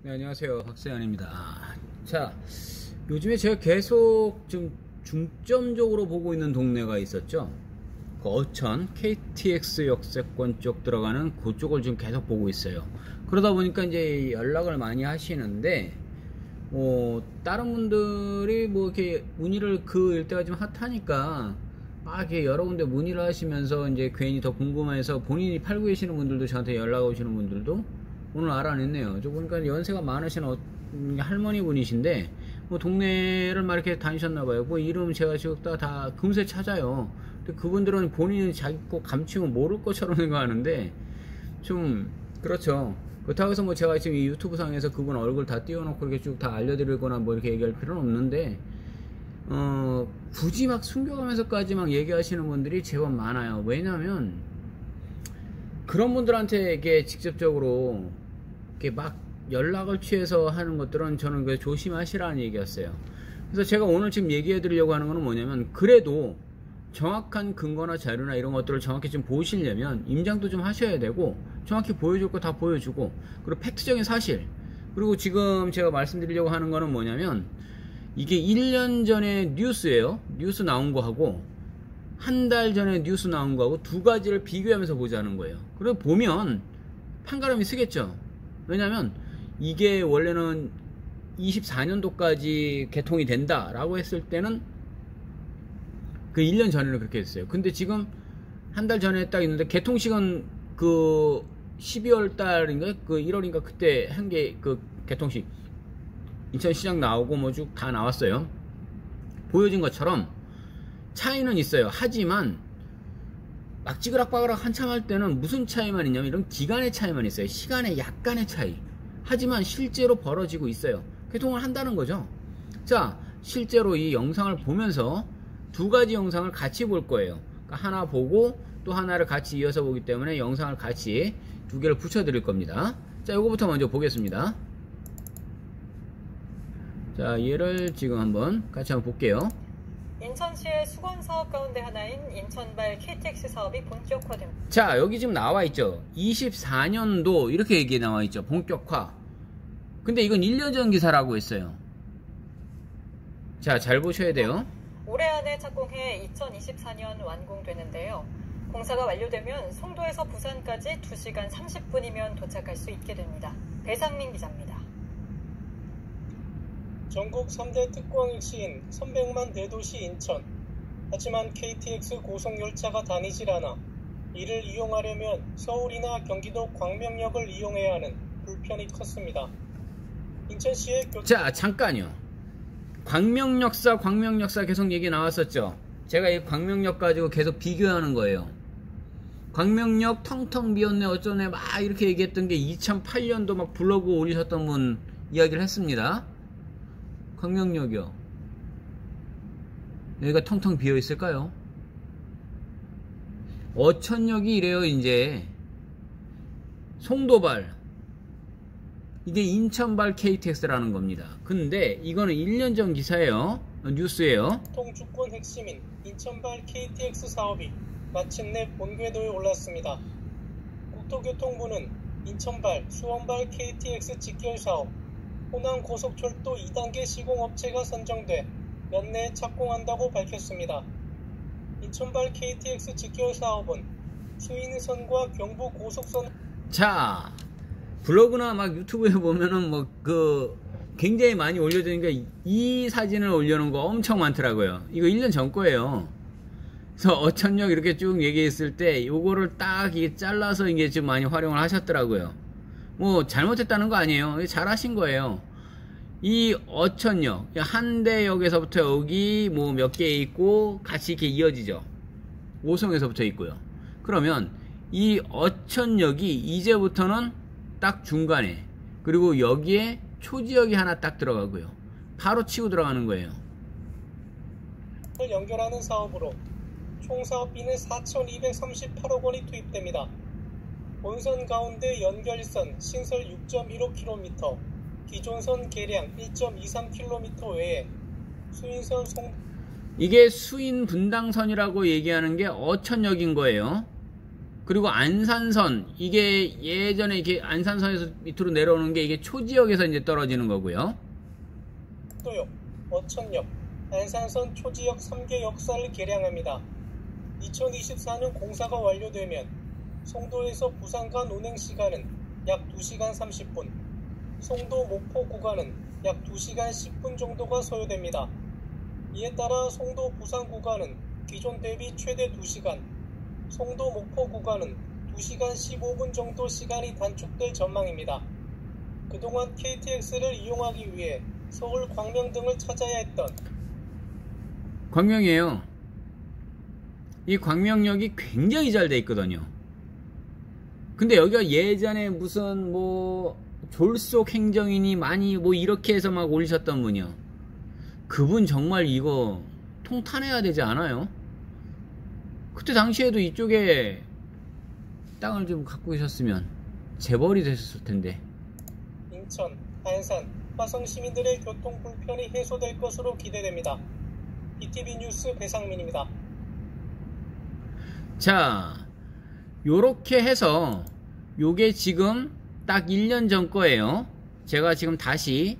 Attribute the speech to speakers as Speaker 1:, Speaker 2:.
Speaker 1: 네, 안녕하세요. 박세현입니다. 자, 요즘에 제가 계속 좀 중점적으로 보고 있는 동네가 있었죠. 그 어천 KTX 역세권 쪽 들어가는 그쪽을 지금 계속 보고 있어요. 그러다 보니까 이제 연락을 많이 하시는데, 다른 분들이 뭐 이렇게 문의를 그 일대가 좀 핫하니까 막 이렇게 여러 군데 문의를 하시면서 이제 괜히 더 궁금해서 본인이 팔고 계시는 분들도 저한테 연락 오시는 분들도 오늘 알아냈네요. 저 보니까 연세가 많으신 할머니 분이신데 뭐 동네를 막 이렇게 다니셨나봐요. 뭐 이름 제가 지금 다 금세 찾아요. 근데 그분들은 본인이 자기 거 감추면 모를 것처럼 생각하는데 좀 그렇죠. 그렇다고 해서 뭐 제가 지금 이 유튜브 상에서 그분 얼굴 다 띄워놓고 이렇게 쭉 다 알려드리거나 뭐 이렇게 얘기할 필요는 없는데 굳이 막 숨겨가면서까지 막 얘기하시는 분들이 제법 많아요. 왜냐면 그런 분들한테 이게 직접적으로 이렇게 막 연락을 취해서 하는 것들은 저는 그 조심하시라는 얘기였어요. 그래서 제가 오늘 지금 얘기해 드리려고 하는 거는 뭐냐면, 그래도 정확한 근거나 자료나 이런 것들을 정확히 좀 보시려면 임장도 좀 하셔야 되고, 정확히 보여줄 거 다 보여주고, 그리고 팩트적인 사실, 그리고 지금 제가 말씀드리려고 하는 거는 뭐냐면, 이게 1년 전에 뉴스예요. 뉴스 나온 거하고 한 달 전에 뉴스 나온 거하고 두 가지를 비교하면서 보자는 거예요. 그리고 보면 판가름이 쓰겠죠. 왜냐면 이게 원래는 24년도까지 개통이 된다 라고 했을 때는 그 1년 전에는 그렇게 했어요. 근데 지금 한 달 전에 딱 있는데 개통식은 그 12월 달인가 그 1월인가 그때 한 게 그 개통식 인천시장 나오고 뭐 쭉 다 나왔어요. 보여진 것처럼 차이는 있어요. 하지만 막 찌그락빠그락 한참 할 때는 무슨 차이만 있냐면 이런 기간의 차이만 있어요. 시간의 약간의 차이. 하지만 실제로 벌어지고 있어요. 개통을 한다는 거죠. 자, 실제로 이 영상을 보면서 두 가지 영상을 같이 볼 거예요. 그러니까 하나 보고 또 하나를 같이 이어서 보기 때문에 영상을 같이 두 개를 붙여 드릴 겁니다. 자, 요거부터 먼저 보겠습니다. 자, 얘를 지금 같이 한번 볼게요.
Speaker 2: 인천시의 수건 사업 가운데 하나인 인천발 KTX 사업이 본격화됩니다.
Speaker 1: 자, 여기 지금 나와 있죠. 24년도 이렇게 얘기 나와 있죠. 본격화. 근데 이건 1년 전 기사라고 했어요. 자, 잘 보셔야 돼요.
Speaker 2: 올해 안에 착공해 2024년 완공되는데요. 공사가 완료되면 송도에서 부산까지 2시간 30분이면 도착할 수 있게 됩니다. 배상민 기자입니다.
Speaker 3: 전국 3대 특광일시인 선백만 대도시 인천. 하지만 KTX 고속열차가 다니질 않아 이를 이용하려면 서울이나 경기도 광명역을 이용해야 하는 불편이 컸습니다. 인천시의
Speaker 1: 자, 잠깐요. 광명역사 계속 얘기 나왔었죠. 제가 이 광명역 가지고 계속 비교하는 거예요. 광명역 텅텅 비었네 어쩌네 막 이렇게 얘기했던 게 2008년도 막 블로그 올리셨던 분 이야기를 했습니다. 광명역이요. 여기가 텅텅 비어 있을까요? 어천역이 이래요. 이제 송도발, 이게 인천발 KTX라는 겁니다. 근데 이거는 1년 전 기사예요. 뉴스예요.
Speaker 3: 통주권 핵심인 인천발 KTX 사업이 마침내 본궤도에 올랐습니다. 국토교통부는 인천발, 수원발 KTX 직결 사업, 호남고속철도 2단계 시공업체가 선정돼 연내에 착공한다고 밝혔습니다. 인천발 KTX 직결 사업은 수인선과 경부고속선.
Speaker 1: 자, 블로그나 막 유튜브에 보면은 굉장히 많이 올려주니까 이 사진을 올려놓은 거 엄청 많더라고요. 이거 1년 전 거예요. 그래서 어천역 이렇게 쭉 얘기했을 때 요거를 딱 잘라서 이게 좀 많이 활용을 하셨더라고요. 뭐 잘못했다는 거 아니에요. 잘 하신 거예요. 이 어천역 한대역에서부터 여기 뭐 몇 개 있고 같이 이렇게 이어지죠. 오송에서부터 있고요. 그러면 이 어천역이 이제부터는 딱 중간에, 그리고 여기에 초지역이 하나 딱 들어가고요. 바로 치고 들어가는 거예요.
Speaker 3: 연결하는 사업으로 총 사업비는 4,238억 원이 투입됩니다. 본선 가운데 연결선 신설 6.15km, 기존선 개량 1.23km 외에 수인선 송.
Speaker 1: 이게 수인 분당선이라고 얘기하는 게 어천역인 거예요. 그리고 안산선, 이게 예전에 이렇게 안산선에서 밑으로 내려오는 게 이게 초지역에서 이제 떨어지는 거고요.
Speaker 3: 도역, 어천역, 안산선 초지역 3개 역사를 개량합니다. 2024년 공사가 완료되면 송도에서 부산 간 운행 시간은 약 2시간 30분, 송도 목포 구간은 약 2시간 10분 정도가 소요됩니다. 이에 따라 송도 부산 구간은 기존 대비 최대 2시간, 송도 목포 구간은 2시간 15분 정도 시간이 단축될 전망입니다. 그동안 KTX를 이용하기 위해 서울 광명 등을 찾아야 했던
Speaker 1: 광명이에요. 이 광명역이 굉장히 잘 돼 있거든요. 근데 여기가 예전에 무슨 뭐 졸속 행정인이 많이 뭐 이렇게 해서 막 올리셨던 분이요. 그분 정말 이거 통탄해야 되지 않아요? 그때 당시에도 이쪽에 땅을 좀 갖고 계셨으면 재벌이 되셨을 텐데.
Speaker 3: 인천, 안산, 화성 시민들의 교통 불편이 해소될 것으로 기대됩니다. BTV 뉴스 배상민입니다.
Speaker 1: 자, 요렇게 해서 요게 지금 딱 1년 전 거예요. 제가 지금 다시